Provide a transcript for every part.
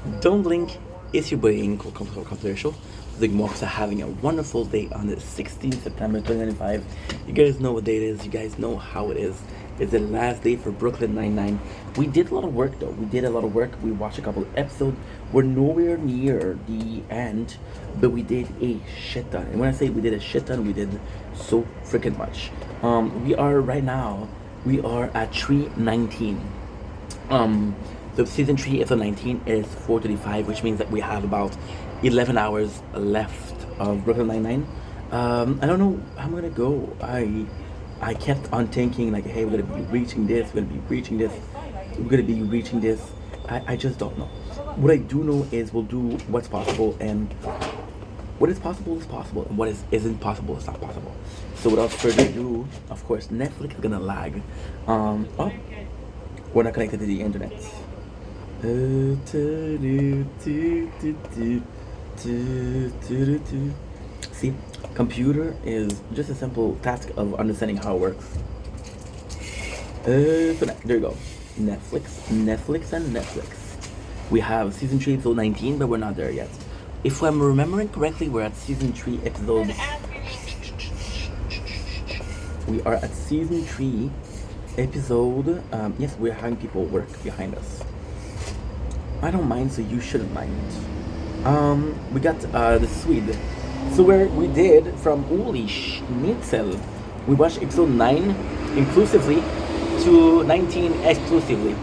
Don't blink. It's your boy Inco Controversial. The Mox are having a wonderful day on the 16th September 2025. You guys know what day it is. You guys know how it is. It's the last day for Brooklyn Nine-Nine. We did a lot of work though. We did a lot of work. We watched a couple of episodes. We're nowhere near the end, but we did a shit ton. And when I say we did a shit ton, we did so freaking much. We are right now. We are at 319. The season 3, episode 19 is 4:35, which means that we have about 11 hours left of Brooklyn Nine-Nine. I don't know how I'm gonna go. I kept on thinking like, hey, we're gonna be reaching this, we're gonna be reaching this, we're gonna be reaching this. I just don't know. What I do know is we'll do what's possible, and what is possible is possible, and what isn't possible is not possible. So without further ado, of course, Netflix is gonna lag. Oh, we're not connected to the internet. See, computer is just a simple task of understanding how it works. So there you go. Netflix, and Netflix. We have season 3, episode 19, but we're not there yet. If I'm remembering correctly, we're at season 3, episode. We are at season 3, episode. Yes, we're having people work behind us. I don't mind, so you shouldn't mind. We got the Swede. So where we did from Uli Schnitzel, we watched episode 9 inclusively to 19 exclusively.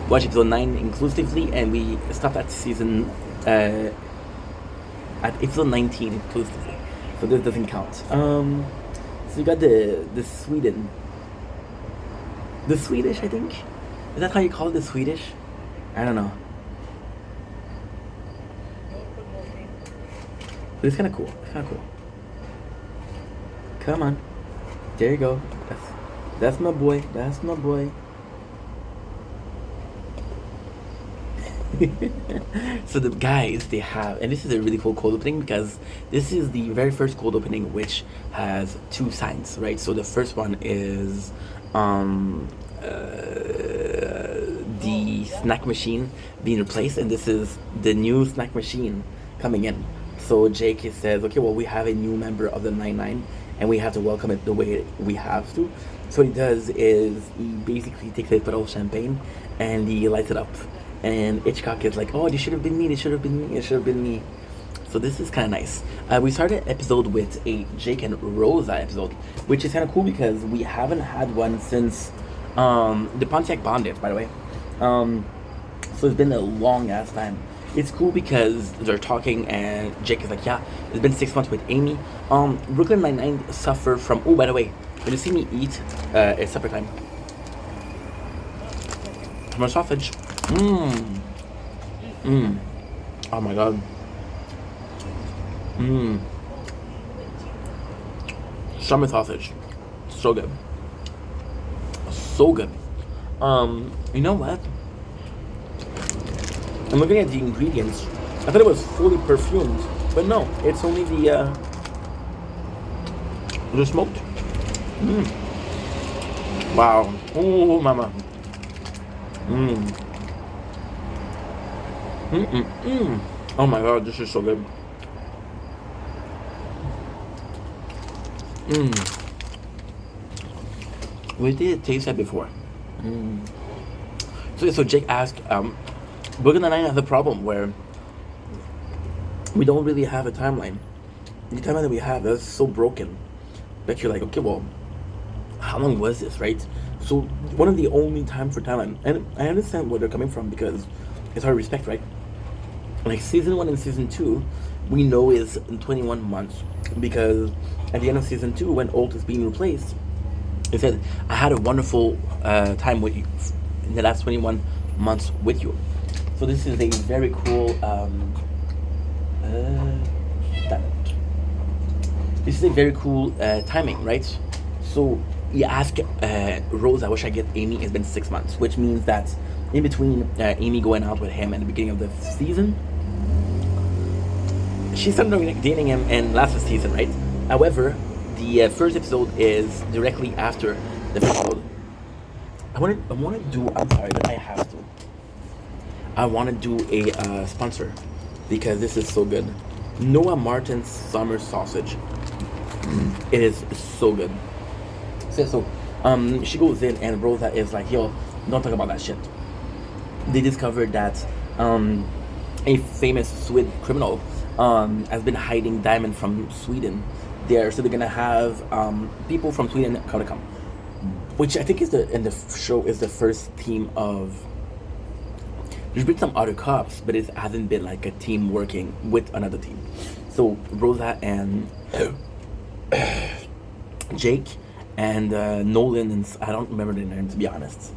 Watch episode 9 inclusively, and we stopped at season at episode 19 inclusively. So this doesn't count. So you got the Sweden. The Swedish, I think. Is that how you call it, the Swedish? I don't know. But it's kind of cool. It's kind of cool. Come on. There you go. That's my boy. That's my boy. So the guys, they have, and this is a really cool cold opening because this is the very first cold opening which has two signs, right? So the first one is the snack machine being replaced, and this is the new snack machine coming in. So Jake says, okay, well, we have a new member of the Nine-Nine, and we have to welcome it the way we have to. So what he does is he basically takes a bottle of champagne and he lights it up. And Hitchcock is like, oh, this should have been me, this should have been me, it should have been me. So this is kind of nice. We started episode with a Jake and Rosa episode, which is kind of cool because we haven't had one since the Pontiac Bandit, by the way. So it's been a long ass time. It's cool because they're talking and Jake is like, yeah, it's been 6 months with Amy. Brooklyn Nine-Nine suffer from, oh, by the way, when you see me eat, it's supper time. More sausage. Oh my god. Summer sausage. So good. So good. You know what? I'm looking at the ingredients. I thought it was fully perfumed, but no, it's only the smoked. Wow. Oh, mama. Oh my god, this is so good. We did taste that before. So Jake asked, Brooklyn Nine-Nine has a problem where we don't really have a timeline. The timeline that we have is so broken that you're like, okay, well, how long was this, right? So one of the only time for timeline, and I understand where they're coming from because it's our respect, right? Like season 1 and season 2, we know is in 21 months because at the end of season 2, when Holt is being replaced, he said, I had a wonderful time with you in the last 21 months with you. So this is a very cool this is a very cool timing, right? So you ask Rose, I wish I get Amy, it's been 6 months, which means that in between Amy going out with him at the beginning of the season, she started dating him in last season, right? However, the first episode is directly after the episode. I want to do, I'm sorry, but I have to. I want to do a sponsor because this is so good. Noah Martin's summer sausage. It is so good. So she goes in and Rosa is like, yo, don't talk about that shit. They discovered that a famous Swede criminal has been hiding diamond from Sweden there, so they're gonna have people from Sweden come, which I think is in the show is the first team of. There's been some other cops, but it hasn't been like a team working with another team. So Rosa and Jake and Nolan and I don't remember their names to be honest.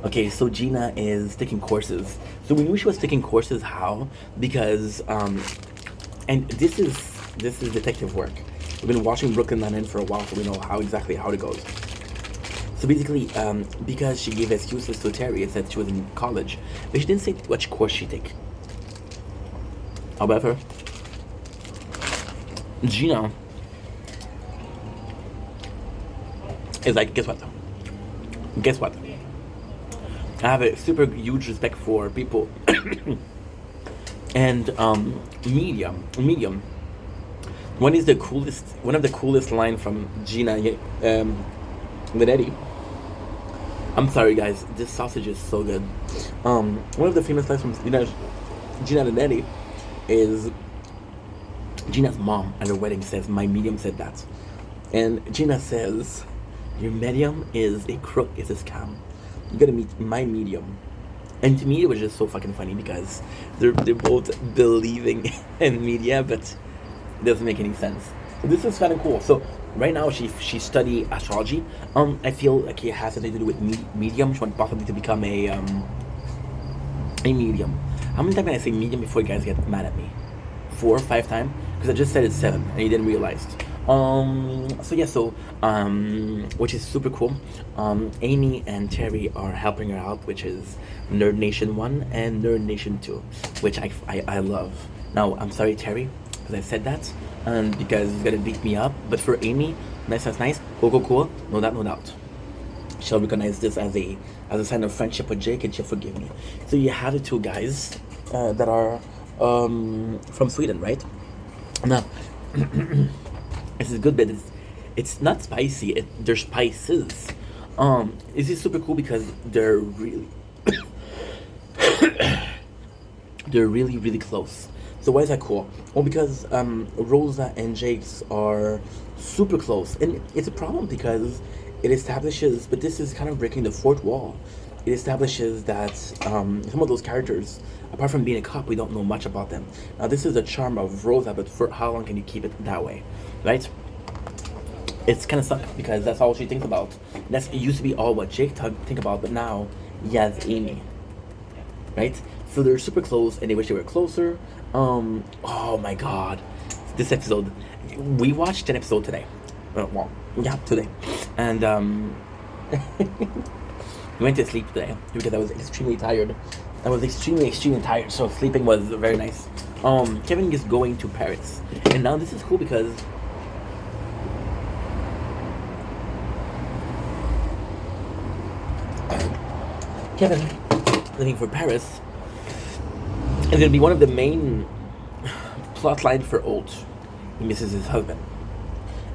Okay, so Gina is taking courses. So we knew she was taking courses. How? Because and this is detective work. We've been watching Brooklyn Nine-Nine for a while, so we know how it goes. So basically, because she gave excuses to Terry and said she was in college, but she didn't say which course she take. However, Gina is like, guess what? Guess what? I have a super huge respect for people and medium. One of the coolest line from Gina Linetti. I'm sorry guys, this sausage is so good. One of the famous lines from Gina Linetti is Gina's mom at her wedding says, "My medium said that," and Gina says, "Your medium is a crook, it's a scam. You gotta meet my medium." And to me, it was just so fucking funny because they're both believing in media, but it doesn't make any sense. So this is kind of cool. So right now, she study astrology. I feel like it has something to do with medium. She wants possibly to become a medium. How many times can I say medium before you guys get mad at me? 4 or 5 times? Because I just said it's 7 and you didn't realize. Which is super cool. Amy and Terry are helping her out, which is Nerd Nation 1 and Nerd Nation 2, which I love. Now, I'm sorry, Terry, because I said that, and because he's gonna beat me up. But for Amy, nice, cool, no doubt. She'll recognize this as a sign of friendship with Jake, and she'll forgive me. So you have the 2 guys that are from Sweden, right? Now, this is good, but it's not spicy. They're spices. This is super cool because they're really really close. So why is that cool? Well, because Rosa and Jake's are super close, and it's a problem because it establishes. But this is kind of breaking the fourth wall. It establishes that some of those characters, apart from being a cop, we don't know much about them. Now, this is the charm of Rosa, but for how long can you keep it that way, right? It's kind of suck because that's all she thinks about. It used to be all what Jake think about, but now he has Amy, right? So they're super close, and they wish they were closer. Oh my God, this episode, we watched an episode today. Today, and we went to sleep today because I was extremely tired. I was extremely tired, so sleeping was very nice. Kevin is going to Paris, and now this is cool because Kevin, living for Paris, is going to be one of the main plot lines for Holt. He misses his husband.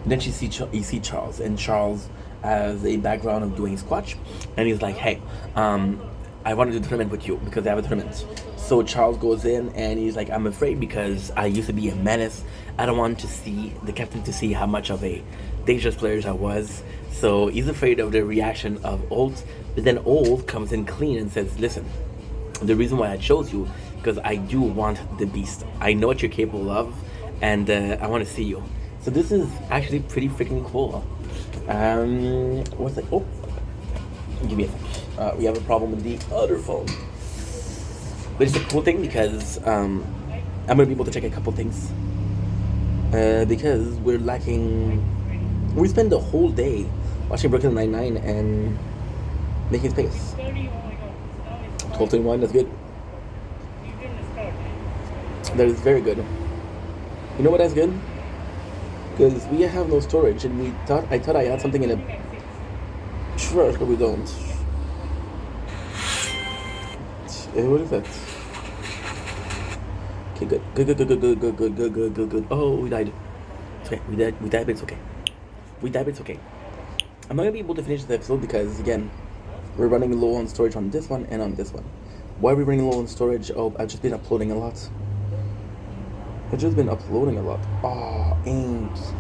And then you see Charles, and Charles has a background of doing Squatch, and he's like, "Hey, I want to do a tournament with you because I have a tournament." So Charles goes in and he's like, "I'm afraid because I used to be a menace. I don't want the captain to see how much of a dangerous player I was." So he's afraid of the reaction of Holt. But then Holt comes in clean and says, "Listen, the reason why I chose you because I do want the beast. I know what you're capable of, and I want to see you." So this is actually pretty freaking cool. What's that? Oh, give me a sec. We have a problem with the other phone. But it's a cool thing because I'm gonna be able to check a couple things. Because we're lacking. We spend the whole day watching Brooklyn Nine-Nine and making space. 12:21, that's good. That is very good. You know what that's good? Because we have no storage, and I thought I had something in a truck, but we don't. What is that? Okay, good. Good. Oh, we died. It's okay. We died, but it's okay. We died, but it's okay. I'm not gonna be able to finish the episode because, again, we're running low on storage on this one and on this one. Why are we running low on storage? Oh, I've just been uploading a lot. Oh, Ames.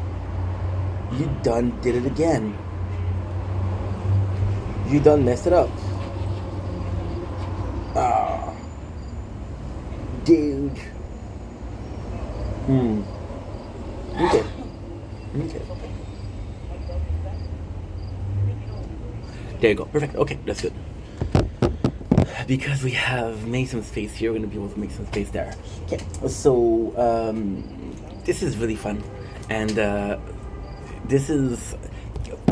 You done did it again. You done messed it up. Ah. Dude. Okay. There you go. Perfect. Okay, that's good. Because we have made some space here, we're going to be able to make some space there. Okay, so this is really fun. And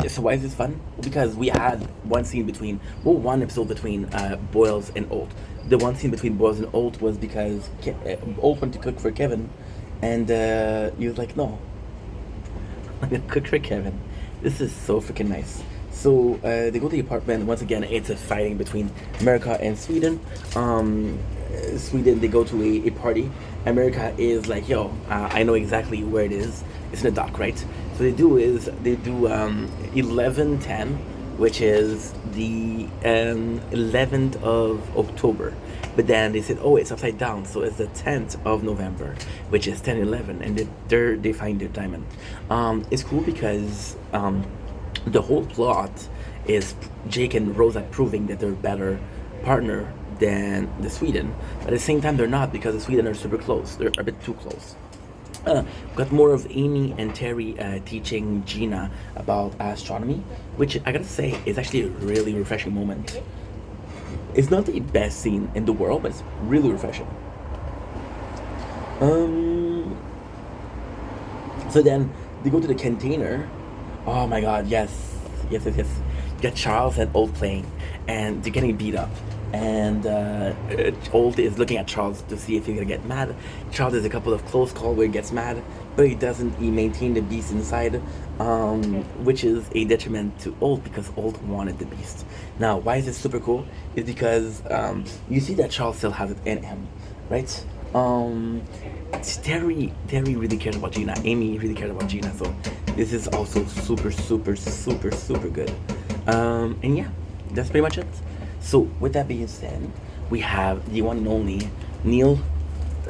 so why is this fun? Because we had one episode between Boyles and Holt. The one scene between Boyles and Holt was because Holt went to cook for Kevin, and he was like, no, I'm going to cook for Kevin. This is so freaking nice. So they go to the apartment. Once again, it's a fighting between America and Sweden. Sweden, they go to a party. America is like, yo, I know exactly where it is. It's in the dock, right? So they do 11/10, which is the 11th of October. But then they said, oh, it's upside down, so it's the 10th of November, which is 10/11, and they find their diamond. It's cool because the whole plot is Jake and Rosa proving that they're a better partner than the Sweden. But at the same time, they're not, because the Sweden are super close. They're a bit too close. Got more of Amy and Terry teaching Gina about astronomy, which I gotta say is actually a really refreshing moment. It's not the best scene in the world, but it's really refreshing. So then they go to the container. Oh my god, yes. You got Charles and Holt playing, and they're getting beat up. And Holt is looking at Charles to see if he's gonna get mad. Charles has a couple of close calls where he gets mad, but he doesn't. He maintained the beast inside, which is a detriment to Holt because Holt wanted the beast. Now, why is this super cool? Is because you see that Charles still has it in him, right? Terry really cared about Gina. Amy really cared about Gina. So this is also super good. And yeah, that's pretty much it. So with that being said, we have the one and only Neil.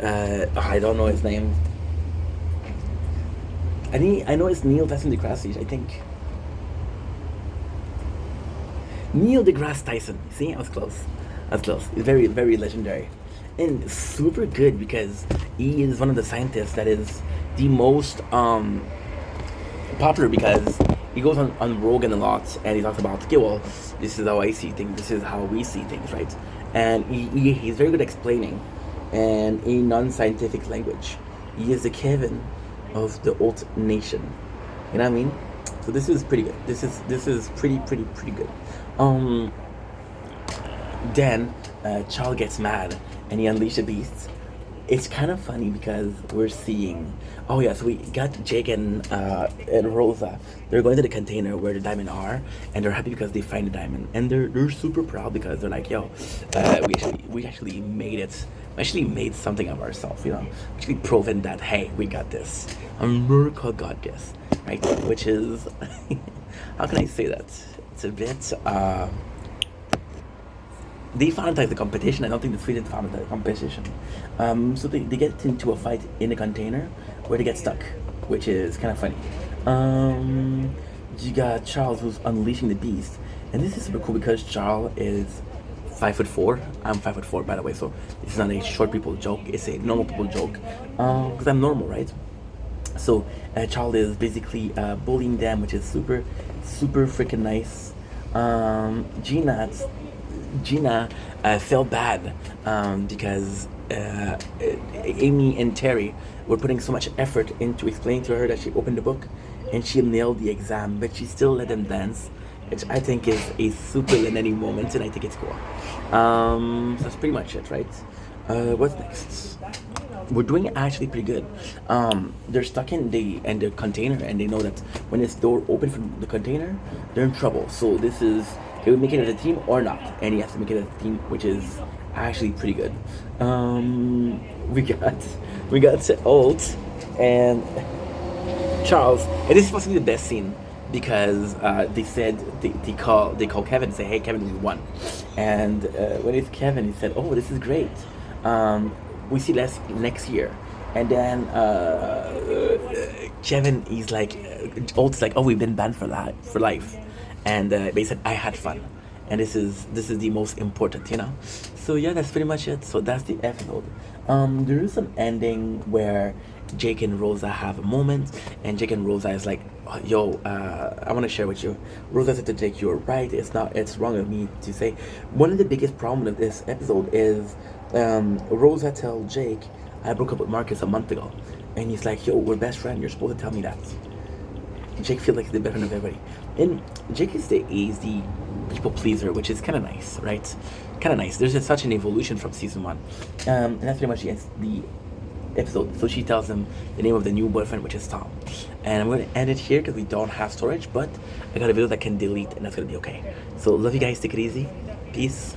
I don't know his name. I know it's Neil deGrasse Tyson. I think Neil deGrasse Tyson. See, I was close. It's very legendary. And super good because he is one of the scientists that is the most popular, because he goes on Rogan a lot and he talks about, okay, well, this is how I see things, this is how we see things, right? And he's very good at explaining, and in non-scientific language. He is the Kevin of the Holt Nation. You know what I mean? So this is pretty good. This is pretty good. Then Charles gets mad and he unleashed the beast. It's kind of funny because we're seeing, oh yeah, so we got Jake and Rosa. They're going to the container where the diamond are, and they're happy because they find the diamond, and they're super proud because they're like, yo, we actually made it. We actually made something of ourselves, you know. Actually proven that, hey, we got this. America got this, right? Which is, how can I say that? It's a bit. They found the competition. I don't think the Sweden found the competition. So they get into a fight in a container where they get stuck, which is kind of funny. You got Charles who's unleashing the beast, and this is super cool because Charles is 5'4". I'm 5'4", by the way, so it's not a short people joke. It's a normal people joke because I'm normal, right? So Charles is basically bullying them, which is super freaking nice. Gina felt bad because Amy and Terry were putting so much effort into explaining to her that she opened the book and she nailed the exam, but she still let them dance, which I think is a super Lenny moment, and I think it's cool. So that's pretty much it, right? What's next? We're doing actually pretty good. They're stuck in the container, and they know that when this door opens from the container, they're in trouble. So this is he would make it as a team or not, and he has to make it as a team, which is actually pretty good. We got Alt and Charles, and this is supposed to be the best scene because they said they call Kevin and say, "Hey, Kevin, we won," and when it's Kevin, he said, "Oh, this is great. We see less next year," and then Kevin, he's like, Alt's like, "Oh, we've been banned for life," and they said, "I had fun." And this is the most important, you know. So yeah, that's pretty much it. So that's the episode. There is an ending where Jake and Rosa have a moment, and Jake and Rosa is like, "Oh, yo, I want to share with you." Rosa said to Jake, "You're right. It's wrong of me to say." One of the biggest problems of this episode is Rosa tell Jake, "I broke up with Marcus a month ago," and he's like, "Yo, we're best friends. You're supposed to tell me that." Jake feels like he's the better of everybody. And Jake is the people pleaser, which is kind of nice, right? Kind of nice. There's just such an evolution from season one. And that's pretty much the episode. So she tells him the name of the new boyfriend, which is Tom. And I'm going to end it here because we don't have storage, but I got a video that can delete, and that's going to be okay. So love you guys. Take it easy. Peace.